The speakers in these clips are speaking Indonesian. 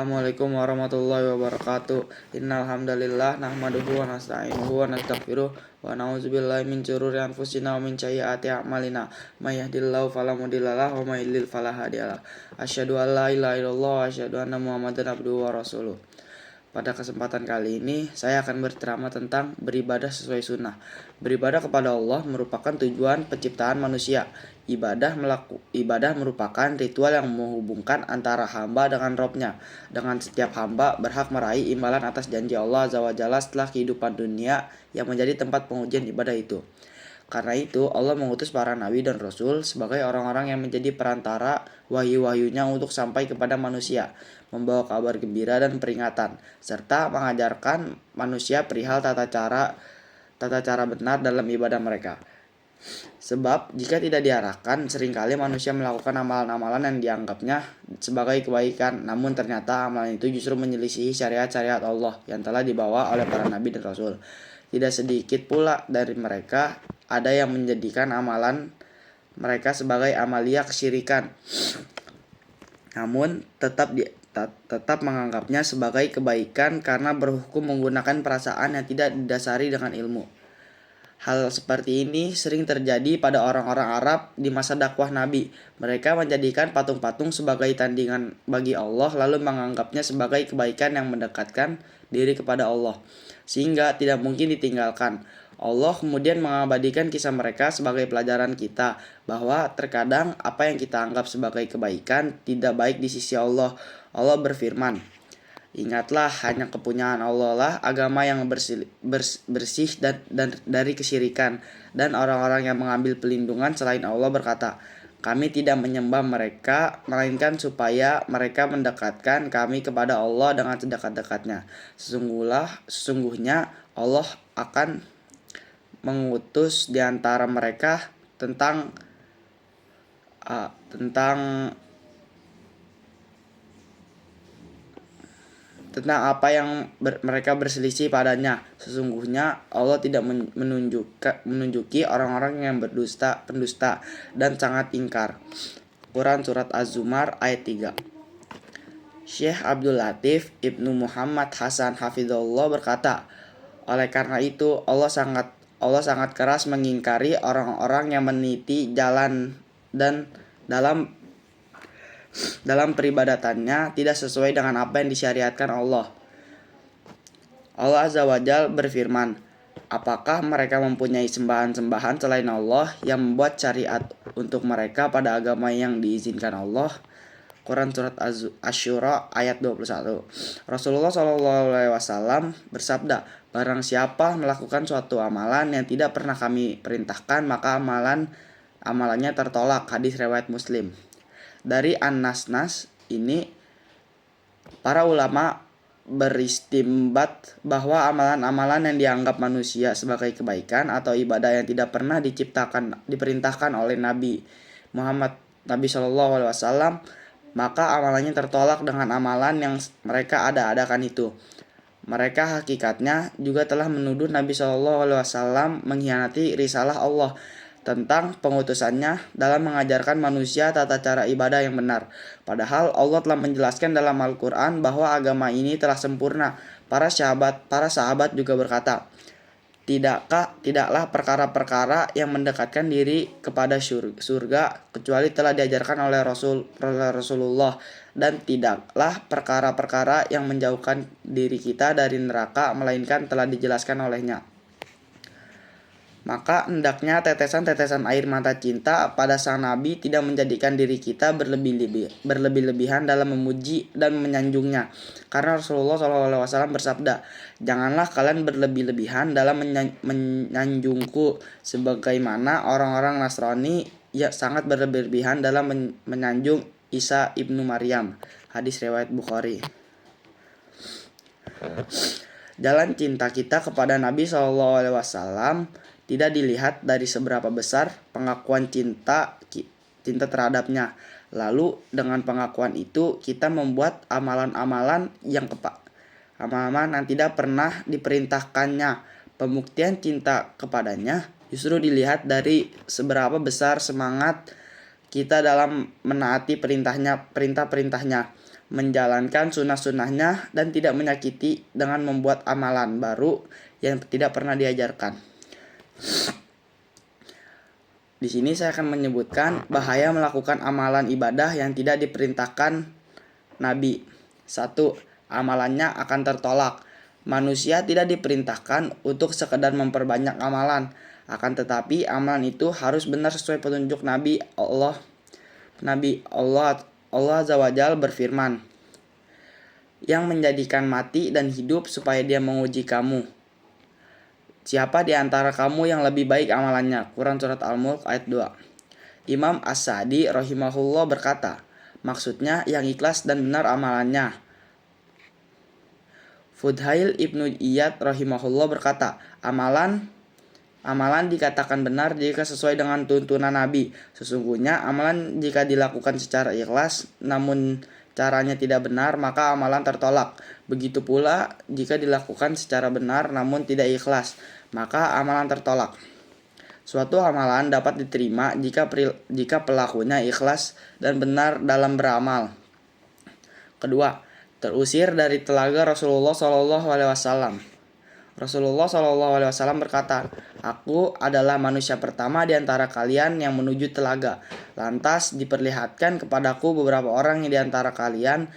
Assalamualaikum warahmatullahi wabarakatuh. Innal hamdalillah nahmaduhu wa nasta'inuhu wa nastaghfiruh wa na'udzubillahi min syururi anfusina wa min sayyiati a'malina. May yahdihillahu fala mudhillalah wa may yudhlil fala hadiyalah. Asyhadu an la ilaha illallah wa asyhadu anna Muhammadan abduhu wa rasuluh. Pada kesempatan kali ini, saya akan berceramah tentang beribadah sesuai sunnah. Beribadah kepada Allah merupakan tujuan penciptaan manusia. Ibadah merupakan ritual yang menghubungkan antara hamba dengan Robnya. Dengan setiap hamba berhak meraih imbalan atas janji Allah Azza wa Jalla setelah kehidupan dunia yang menjadi tempat pengujian ibadah itu. Karena itu, Allah mengutus para nabi dan rasul sebagai orang-orang yang menjadi perantara wahyu-wahyunya untuk sampai kepada manusia, membawa kabar gembira dan peringatan, serta mengajarkan manusia perihal tata cara benar dalam ibadah mereka. Sebab jika tidak diarahkan, seringkali manusia melakukan amalan-amalan yang dianggapnya sebagai kebaikan, namun ternyata amalan itu justru menyelisihi syariat-syariat Allah yang telah dibawa oleh para nabi dan rasul. Tidak sedikit pula dari mereka ada yang menjadikan amalan mereka sebagai amalia kesyirikan, namun tetap menganggapnya sebagai kebaikan karena berhukum menggunakan perasaan yang tidak didasari dengan ilmu. Hal seperti ini sering terjadi pada orang-orang Arab di masa dakwah Nabi. Mereka menjadikan patung-patung sebagai tandingan bagi Allah, lalu menganggapnya sebagai kebaikan yang mendekatkan diri kepada Allah, sehingga tidak mungkin ditinggalkan. Allah kemudian mengabadikan kisah mereka sebagai pelajaran kita, bahwa terkadang apa yang kita anggap sebagai kebaikan tidak baik di sisi Allah. Allah berfirman, "Ingatlah, hanya kepunyaan Allah lah agama yang bersih dan dari kesyirikan." Dan orang-orang yang mengambil pelindungan selain Allah berkata, "Kami tidak menyembah mereka, melainkan supaya mereka mendekatkan kami kepada Allah dengan sedekat-dekatnya. Sesungguhnya Allah akan mengutus di antara mereka tentang apa yang mereka berselisih padanya. Sesungguhnya Allah tidak menunjuki orang-orang yang pendusta dan sangat ingkar." Quran Surat Az-Zumar ayat 3. Syekh Abdul Latif Ibnu Muhammad Hasan Hafizahullah berkata, "Oleh karena itu Allah sangat keras mengingkari orang-orang yang meniti jalan dan dalam peribadatannya tidak sesuai dengan apa yang disyariatkan Allah. Allah Azza wa Jalla berfirman, apakah mereka mempunyai sembahan-sembahan selain Allah yang membuat syariat untuk mereka pada agama yang diizinkan Allah? Quran Surat Asy-Syura ayat 21. Rasulullah SAW bersabda, "Barang siapa melakukan suatu amalan yang tidak pernah kami perintahkan, maka amalannya tertolak." Hadis riwayat Muslim. Dari An-Nas ini, para ulama beristimbat bahwa amalan-amalan yang dianggap manusia sebagai kebaikan atau ibadah yang tidak pernah diperintahkan oleh Nabi Muhammad SAW, maka amalannya tertolak dengan amalan yang mereka ada-adakan itu. Mereka hakikatnya juga telah menuduh Nabi SAW mengkhianati risalah Allah tentang pengutusannya dalam mengajarkan manusia tata cara ibadah yang benar. Padahal Allah telah menjelaskan dalam Al-Quran bahwa agama ini telah sempurna. Para sahabat juga berkata, Tidaklah perkara-perkara yang mendekatkan diri kepada surga kecuali telah diajarkan oleh Rasulullah, dan tidaklah perkara-perkara yang menjauhkan diri kita dari neraka melainkan telah dijelaskan olehnya. Maka hendaknya tetesan-tetesan air mata cinta pada sang Nabi tidak menjadikan diri kita berlebih-lebihan dalam memuji dan menyanjungnya. Karena Rasulullah SAW bersabda, "Janganlah kalian berlebih-lebihan dalam menyanjungku, sebagaimana orang-orang Nasrani sangat berlebihan dalam menyanjung Isa ibnu Maryam." Hadis riwayat Bukhari. Jalan cinta kita kepada Nabi SAW tidak dilihat dari seberapa besar pengakuan cinta terhadapnya. Lalu dengan pengakuan itu kita membuat amalan-amalan yang tidak pernah diperintahkannya. Pembuktian cinta kepadanya justru dilihat dari seberapa besar semangat kita dalam menaati perintah-perintahnya. menjalankan sunnah-sunnahnya, dan tidak menyakiti dengan membuat amalan baru yang tidak pernah diajarkan. Di sini saya akan menyebutkan bahaya melakukan amalan ibadah yang tidak diperintahkan Nabi. 1. Amalannya akan tertolak. Manusia tidak diperintahkan untuk sekedar memperbanyak amalan, akan tetapi amalan itu harus benar sesuai petunjuk Nabi Allah. Allah Azza wa Jalla berfirman, yang menjadikan mati dan hidup supaya dia menguji kamu. Siapa di antara kamu yang lebih baik amalannya? Quran Surat Al-Mulk ayat 2. Imam As-Sa'di rahimahullah berkata, maksudnya yang ikhlas dan benar amalannya. Fudhail Ibnu Iyad rahimahullah berkata, Amalan dikatakan benar jika sesuai dengan tuntunan Nabi. Sesungguhnya amalan jika dilakukan secara ikhlas namun caranya tidak benar, maka amalan tertolak. Begitu pula jika dilakukan secara benar namun tidak ikhlas, maka amalan tertolak. Suatu amalan dapat diterima jika pelakunya ikhlas dan benar dalam beramal. Kedua, terusir dari telaga Rasulullah SAW. Rasulullah SAW berkata, aku adalah manusia pertama di antara kalian yang menuju telaga. Lantas diperlihatkan kepadaku beberapa orang di antara kalian,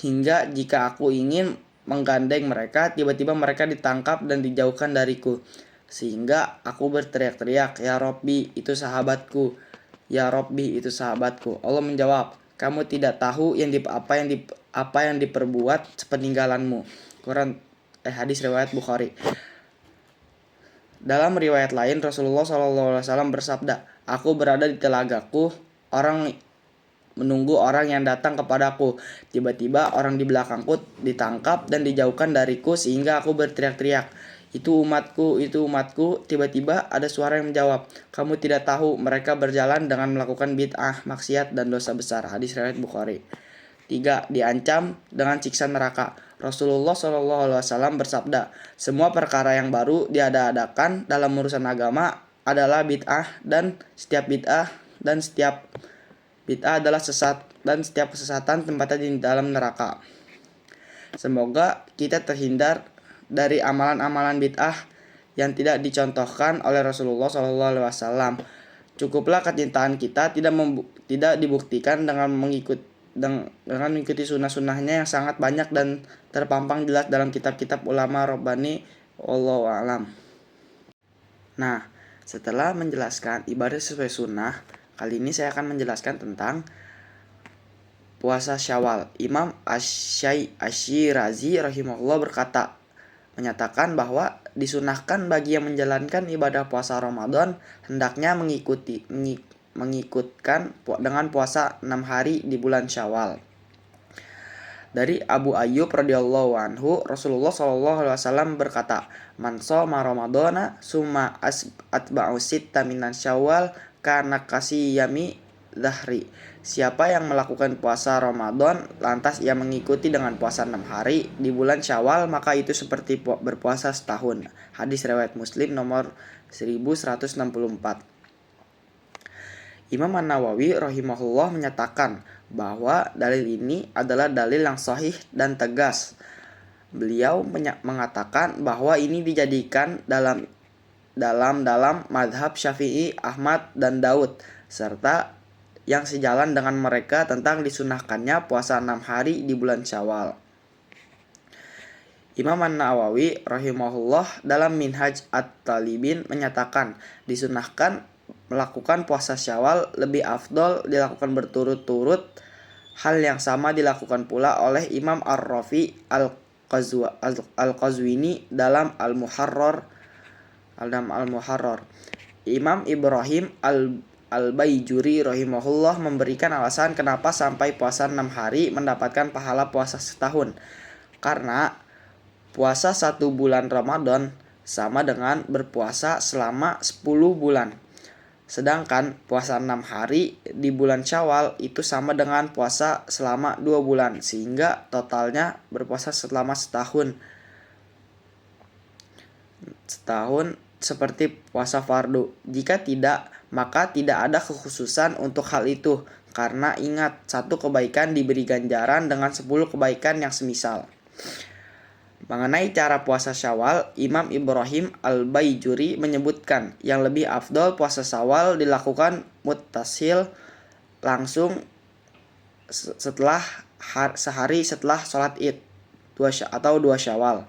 hingga jika aku ingin menggandeng mereka, tiba-tiba mereka ditangkap dan dijauhkan dariku. Sehingga aku berteriak-teriak, ya Robbi, itu sahabatku. Ya Robbi, itu sahabatku. Allah menjawab, kamu tidak tahu apa yang diperbuat sepeninggalanmu. Hadis riwayat Bukhari. Dalam riwayat lain Rasulullah SAW bersabda, aku berada di telagaku, menunggu orang yang datang kepadaku. Tiba-tiba orang di belakangku ditangkap dan dijauhkan dariku sehingga aku berteriak-teriak, itu umatku, itu umatku. Tiba-tiba ada suara yang menjawab, kamu tidak tahu mereka berjalan dengan melakukan bid'ah, maksiat dan dosa besar. Hadis riwayat Bukhari. 3. Diancam dengan siksa neraka. Rasulullah SAW bersabda, semua perkara yang baru diada-adakan dalam urusan agama adalah bid'ah, dan setiap bid'ah adalah sesat, dan setiap kesesatan tempatnya di dalam neraka. Semoga kita terhindar dari amalan-amalan bid'ah yang tidak dicontohkan oleh Rasulullah SAW. Cukuplah kecintaan kita tidak dibuktikan dengan mengikuti sunnah-sunnahnya yang sangat banyak dan terpampang jelas dalam kitab-kitab ulama Rabbani. Wallahu a'lam. Nah, setelah menjelaskan ibadah sesuai sunnah, kali ini saya akan menjelaskan tentang puasa Syawal. Imam Asy-Syirazi rahimahullah menyatakan bahwa disunahkan bagi yang menjalankan ibadah puasa Ramadan hendaknya mengikutkan dengan puasa 6 hari di bulan Syawal. Dari Abu Ayyub radhiyallahu anhu, Rasulullah SAW berkata, man shoma Ramadana summa atba'u sitta minan Syawal kana kasiyami dhahri. Siapa yang melakukan puasa Ramadan lantas ia mengikuti dengan puasa 6 hari di bulan Syawal, maka itu seperti berpuasa setahun. Hadis riwayat Muslim nomor 1164. Imam An-Nawawi rahimahullah menyatakan bahwa dalil ini adalah dalil yang sahih dan tegas. Beliau mengatakan bahwa ini dijadikan dalam madhab Syafi'i, Ahmad, dan Daud, serta yang sejalan dengan mereka tentang disunahkannya puasa 6 hari di bulan Syawal. Imam An-Nawawi rahimahullah dalam Minhaj At-Talibin menyatakan disunahkan melakukan puasa Syawal lebih afdol dilakukan berturut-turut. Hal yang sama dilakukan pula oleh Imam Ar-Rafi Al-Qazwini dalam Al-Muharrar. Imam Ibrahim Al-Baijuri rahimahullah memberikan alasan kenapa sampai puasa 6 hari mendapatkan pahala puasa setahun. Karena puasa 1 bulan Ramadan sama dengan berpuasa selama 10 bulan. Sedangkan puasa 6 hari di bulan Syawal itu sama dengan puasa selama 2 bulan, sehingga totalnya berpuasa selama setahun. Setahun seperti puasa fardu. Jika tidak, maka tidak ada kekhususan untuk hal itu. Karena ingat, satu kebaikan diberi ganjaran dengan 10 kebaikan yang semisal. Mengenai cara puasa Syawal, Imam Ibrahim Al-Baijuri menyebutkan yang lebih afdol puasa Syawal dilakukan muttasil langsung setelah sehari setelah sholat Id atau 2 Syawal.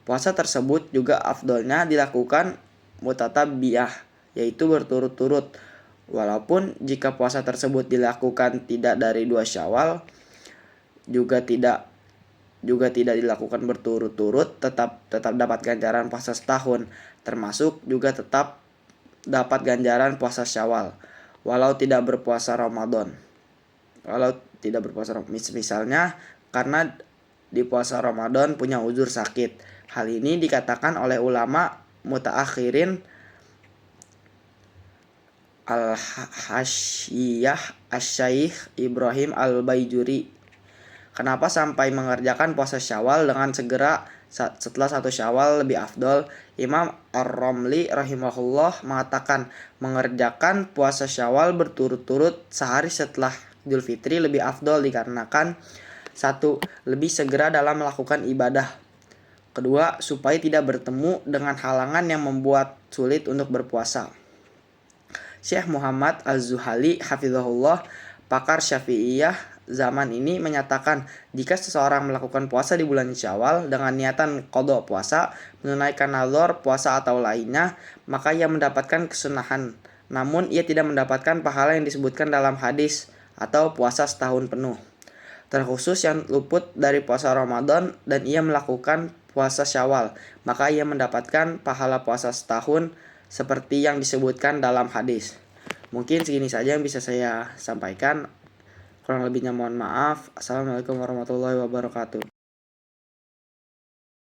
Puasa tersebut juga afdolnya dilakukan mutatabbiyah, yaitu berturut-turut. Walaupun jika puasa tersebut dilakukan tidak dari 2 Syawal juga tidak dilakukan berturut-turut, tetap dapat ganjaran puasa setahun, termasuk juga tetap dapat ganjaran puasa Syawal walau tidak berpuasa Ramadan. Misalnya karena di puasa Ramadan punya uzur sakit. Hal ini dikatakan oleh ulama mutaakhirin Al-Hasyiyah Asy-Syaikh Ibrahim Al-Baijuri. Kenapa sampai mengerjakan puasa Syawal dengan segera setelah 1 Syawal lebih afdol? Imam Ar-Ramli rahimahullah mengatakan mengerjakan puasa Syawal berturut-turut sehari setelah Idul Fitri lebih afdol dikarenakan 1. Lebih segera dalam melakukan ibadah. 2. Supaya tidak bertemu dengan halangan yang membuat sulit untuk berpuasa. Syekh Muhammad Az-Zuhali hafizahullah, pakar Syafi'iyah zaman ini menyatakan jika seseorang melakukan puasa di bulan Syawal dengan niatan qadha puasa, menunaikan nazar puasa atau lainnya, maka ia mendapatkan kesunahan. Namun ia tidak mendapatkan pahala yang disebutkan dalam hadis atau puasa setahun penuh. Terkhusus yang luput dari puasa Ramadan dan ia melakukan puasa Syawal, maka ia mendapatkan pahala puasa setahun seperti yang disebutkan dalam hadis. Mungkin segini saja yang bisa saya sampaikan. Kurang lebihnya mohon maaf. Assalamualaikum warahmatullahi wabarakatuh.